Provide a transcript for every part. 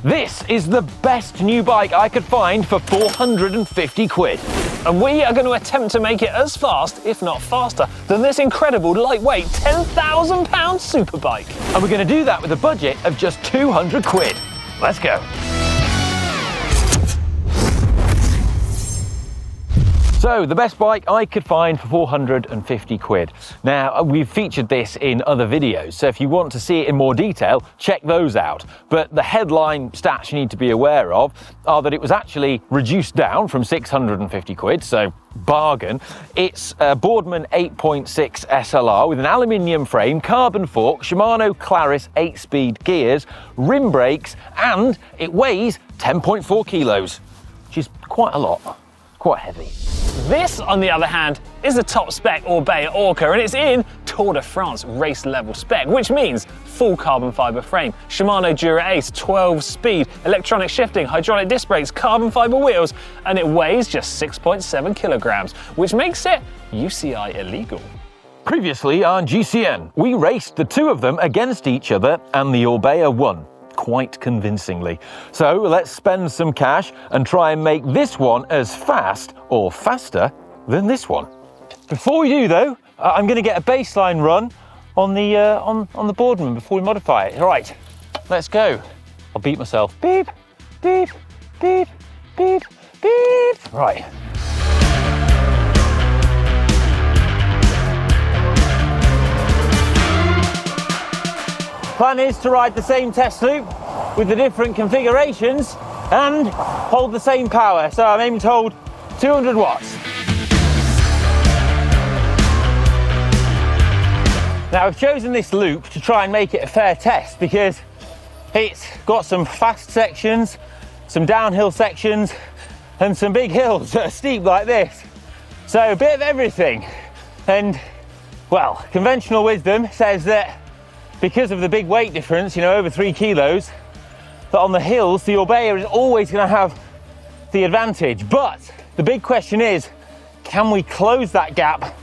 This is the best new bike I could find for 450 quid. And we are going to attempt to make it as fast, if not faster, than this incredible lightweight £10,000 Superbike. And we're going to do that with a budget of just 200 quid. Let's go. So, the best bike I could find for 450 quid. Now, we've featured this in other videos, so if you want to see it in more detail, check those out. But the headline stats you need to be aware of are that it was actually reduced down from 650 quid, so bargain. It's a Boardman 8.6 SLR with an aluminium frame, carbon fork, Shimano Claris 8-speed gears, rim brakes, and it weighs 10.4 kilos, which is quite a lot, quite heavy. This, on the other hand, is the top spec Orbea Orca, and it's in Tour de France race level spec, which means full carbon fibre frame, Shimano Dura Ace 12-speed, electronic shifting, hydraulic disc brakes, carbon fibre wheels, and it weighs just 6.7 kilograms, which makes it UCI illegal. Previously on GCN, we raced the two of them against each other and the Orbea won. Quite convincingly. So let's spend some cash and try and make this one as fast or faster than this one. Before we do though, I'm going to get a baseline run on the Boardman before we modify it. All right, let's go. I'll beat myself. Beep, beep, beep, beep, beep. Right. Plan is to ride the same test loop with the different configurations and hold the same power. So I'm aiming to hold 200 watts. Now I've chosen this loop to try and make it a fair test because it's got some fast sections, some downhill sections, and some big hills that are steep like this. So a bit of everything. And well, conventional wisdom says that because of the big weight difference, you know, over 3 kilos, that on the hills, the Orbea is always going to have the advantage. But the big question is, can we close that gap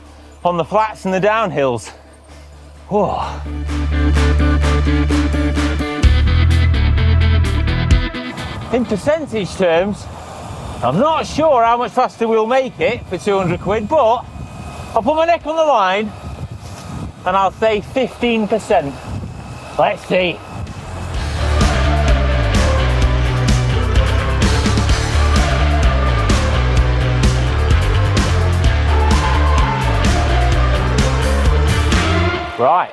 on the flats and the downhills? Whoa. In percentage terms, I'm not sure how much faster we'll make it for 200 quid, but I'll put my neck on the line and I'll say 15%. Let's see. Right,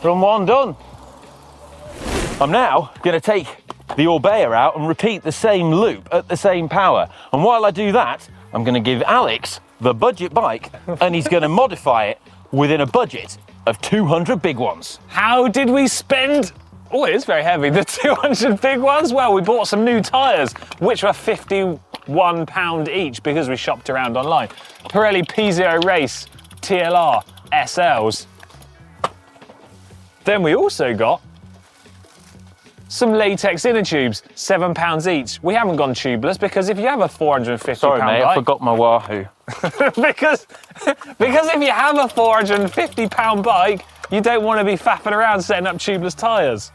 run one done. I'm now going to take the Orbea out and repeat the same loop at the same power. And while I do that, I'm going to give Alex the budget bike and he's going to modify it within a budget of 200 big ones. How did we spend, oh it is very heavy, the 200 big ones? Well, we bought some new tyres, which were £51 each because we shopped around online. Pirelli P0 Race TLR SLs. Then we also got some latex inner tubes, £7 each. We haven't gone tubeless because if you have a £450 Sorry mate, bike, I forgot my Wahoo. because if you have a £450 bike, you don't want to be faffing around setting up tubeless tyres.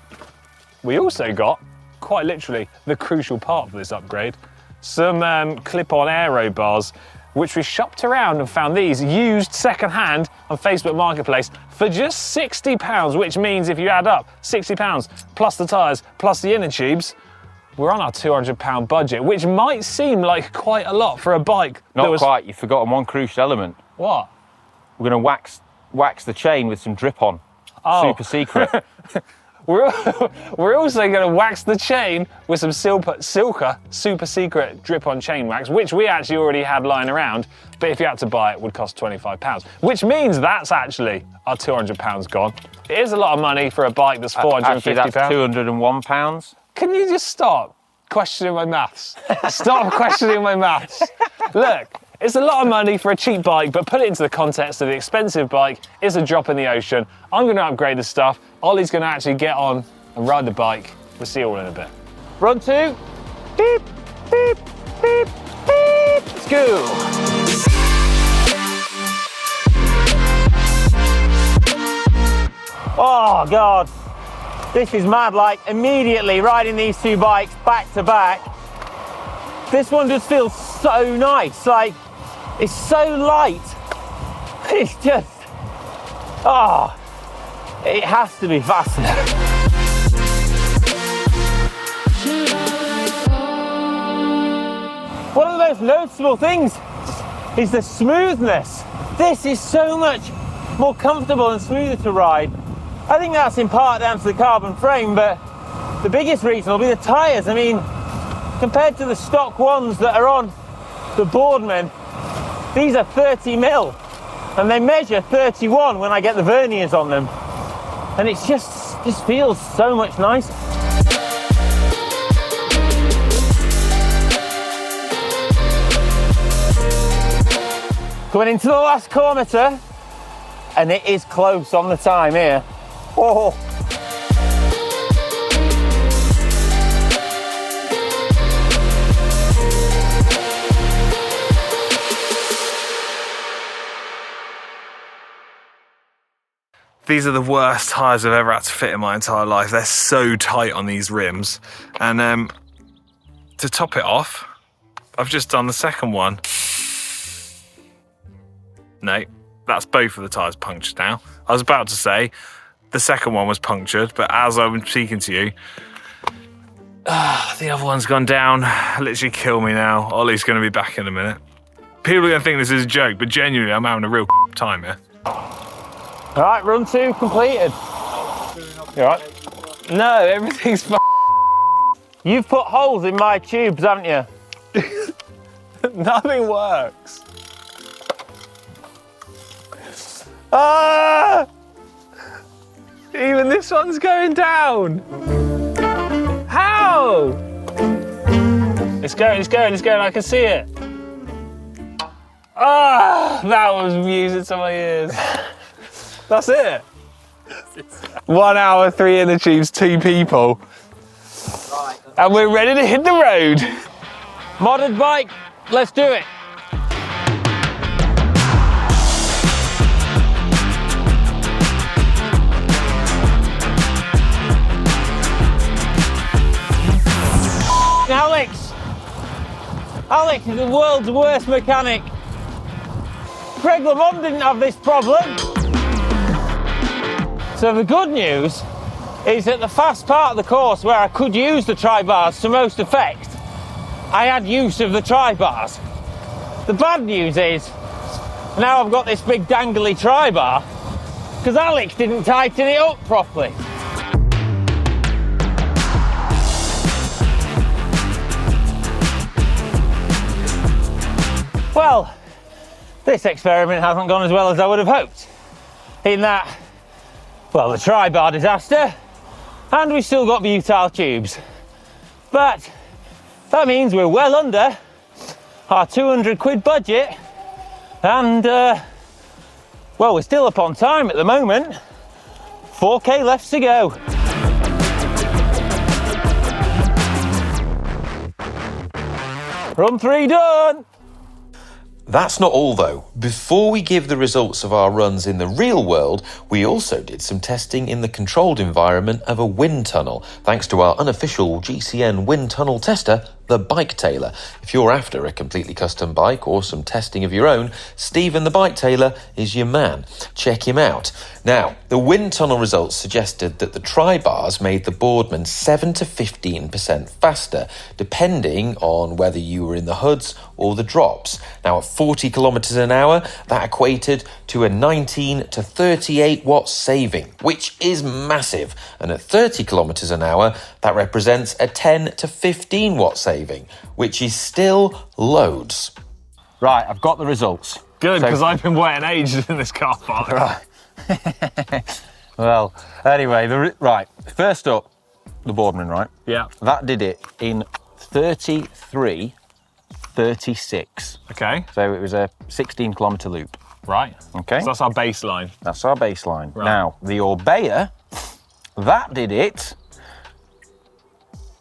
We also got, quite literally, the crucial part of this upgrade, some clip-on aero bars, which we shopped around and found these used second-hand on Facebook Marketplace for just £60, which means if you add up £60 plus the tyres plus the inner tubes, we're on our £200 budget, which might seem like quite a lot for a bike. Not quite, you've forgotten one crucial element. What? We're going to wax the chain with some drip-on. Oh. Super secret. We're also going to wax the chain with some Silka super secret drip-on chain wax, which we actually already had lying around, but if you had to buy it, would cost £25, which means that's actually our £200 gone. It is a lot of money for a bike that's £450. Actually, that's £201. Can you just stop questioning my maths? Stop questioning my maths. Look, it's a lot of money for a cheap bike, but put it into the context of the expensive bike, it's a drop in the ocean. I'm going to upgrade the stuff. Ollie's going to actually get on and ride the bike. We'll see you all in a bit. Run two. Beep, beep, beep, beep. Let's go. Oh, God. This is mad, like immediately riding these two bikes back to back. This one just feels so nice, like it's so light. It's just, oh, it has to be faster. One of the most noticeable things is the smoothness. This is so much more comfortable and smoother to ride. I think that's in part down to the carbon frame, but the biggest reason will be the tyres. I mean, compared to the stock ones that are on the Boardman, these are 30 mil, and they measure 31 when I get the verniers on them. And it just feels so much nicer. Going into the last kilometre, and it is close on the time here. Oh. These are the worst tyres I've ever had to fit in my entire life. They're so tight on these rims. And to top it off, I've just done the second one. No, that's both of the tyres punctured now. I was about to say the second one was punctured, but as I'm speaking to you, the other one's gone down. Literally kill me now. Ollie's going to be back in a minute. People are going to think this is a joke, but genuinely, I'm having a real time here. All right, run 2 completed. You all right? No, everything's fine. You've put holes in my tubes, haven't you? Nothing works. Ah! Even this one's going down. How? It's going, it's going, it's going. I can see it. Ah, that was music to my ears. That's it. 1 hour, 3 inner tubes, 2 people. Right. And we're ready to hit the road. Modded bike, let's do it. Alex is the world's worst mechanic. Greg LeMond didn't have this problem. So the good news is that the fast part of the course where I could use the tri-bars to most effect, I had use of the tri-bars. The bad news is, now I've got this big dangly tri-bar because Alex didn't tighten it up properly. Well, this experiment hasn't gone as well as I would have hoped. In that, well, the tri-bar disaster, and we've still got butyl tubes. But that means we're well under our 200 quid budget, and well, we're still up on time at the moment. 4k left to go. Run 3 done. That's not all though. Before we give the results of our runs in the real world, we also did some testing in the controlled environment of a wind tunnel, thanks to our unofficial GCN wind tunnel tester, the Bike Tailor. If you're after a completely custom bike or some testing of your own, Stephen the Bike Tailor is your man. Check him out. Now, the wind tunnel results suggested that the tri-bars made the Boardman 7 to 15% faster, depending on whether you were in the hoods or the drops. Now, at 40 kilometers an hour, that equated to a 19 to 38 watt saving, which is massive. And at 30 kilometers an hour, that represents a 10 to 15 watt saving, which is still loads. Right, I've got the results. Good, because I've been waiting ages in this car park. Right. Well, anyway, right. First up, the Boardman, right? Yeah. That did it in 33.36. Okay. So it was a 16 kilometre loop. Right. Okay. So that's our baseline. That's our baseline. Right. Now, the Orbea, that did it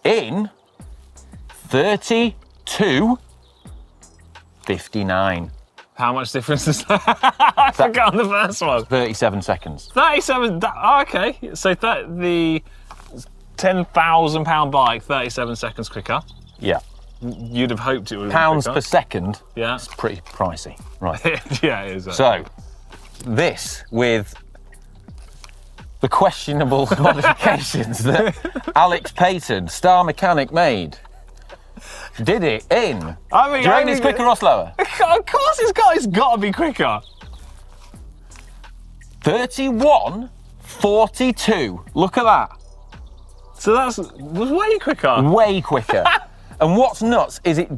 in 32.59. How much difference is that? I forgot the first one. 37 seconds. 37, okay. So the £10,000 bike, 37 seconds quicker. Yeah. You'd have hoped it would be Pounds quicker. per second. Yeah. It's pretty pricey. Right. Yeah, it is. So, this with the questionable modifications that Alex Payton, star mechanic, made. Did it in. I mean, do you reckon it's quicker or slower? Of course it's got to be quicker. 31:42. Look at that. So was way quicker. Way quicker. And what's nuts is it,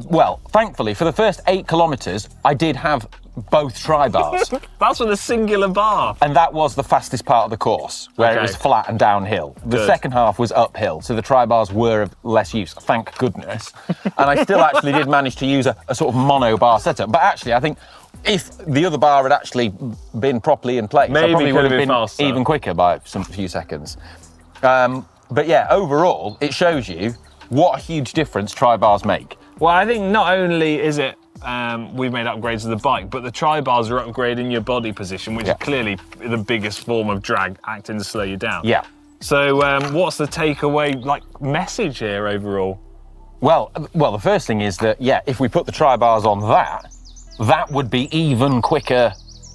well, thankfully, for the first 8 kilometres, I did have both tri-bars. That's with a singular bar. And that was the fastest part of the course, where it Okay. was flat and downhill. The Good. second half was uphill, so the tri-bars were of less use, thank goodness. And I still actually did manage to use a sort of mono bar setup. But actually, I think if the other bar had actually been properly in place, I Maybe probably could would have have been been faster. even quicker by some few seconds. But yeah, overall, it shows you what a huge difference tri-bars make. Well, I think not only is it we've made upgrades to the bike, but the tri-bars are upgrading your body position, which Yeah. is clearly the biggest form of drag, acting to slow you down. Yeah. So what's the takeaway message here overall? Well, the first thing is that, yeah, if we put the tri-bars on that would be even quicker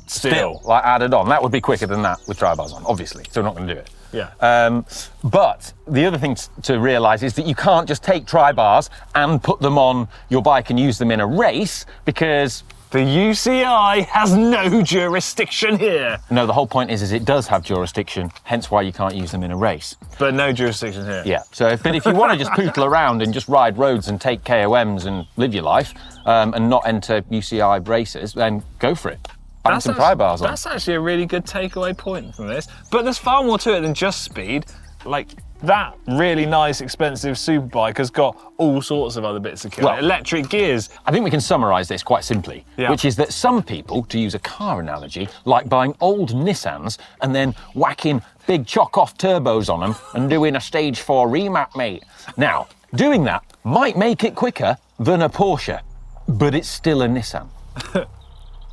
still, like added on. That would be quicker than that with tri-bars on, obviously, so we're not going to do it. Yeah. But the other thing to realise is that you can't just take tri-bars and put them on your bike and use them in a race, because The UCI has no jurisdiction here. no, the whole point is it does have jurisdiction, hence why you can't use them in a race. But no jurisdiction here. Yeah. So, but if you want to just pootle around and just ride roads and take KOMs and live your life, and not enter UCI races, then go for it. Bang some tri-bars on. That's actually a really good takeaway point from this. But there's far more to it than just speed. Like, that really nice, expensive Superbike has got all sorts of other bits of kit. Well- Electric gears. I think we can summarise this quite simply, Yeah. which is that some people, to use a car analogy, like buying old Nissans and then whacking big chock-off turbos on them and doing a stage 4 remap, mate. Now, doing that might make it quicker than a Porsche, but it's still a Nissan.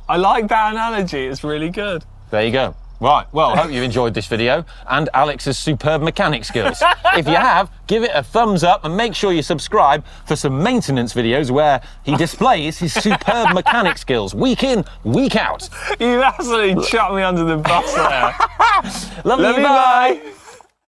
I like that analogy, it's really good. There you go. Right, well, I hope you enjoyed this video and Alex's superb mechanic skills. If you have, give it a thumbs up and make sure you subscribe for some maintenance videos where he displays his superb mechanic skills week in, week out. You absolutely chucked me under the bus there. Love Love you, you, bye. bye.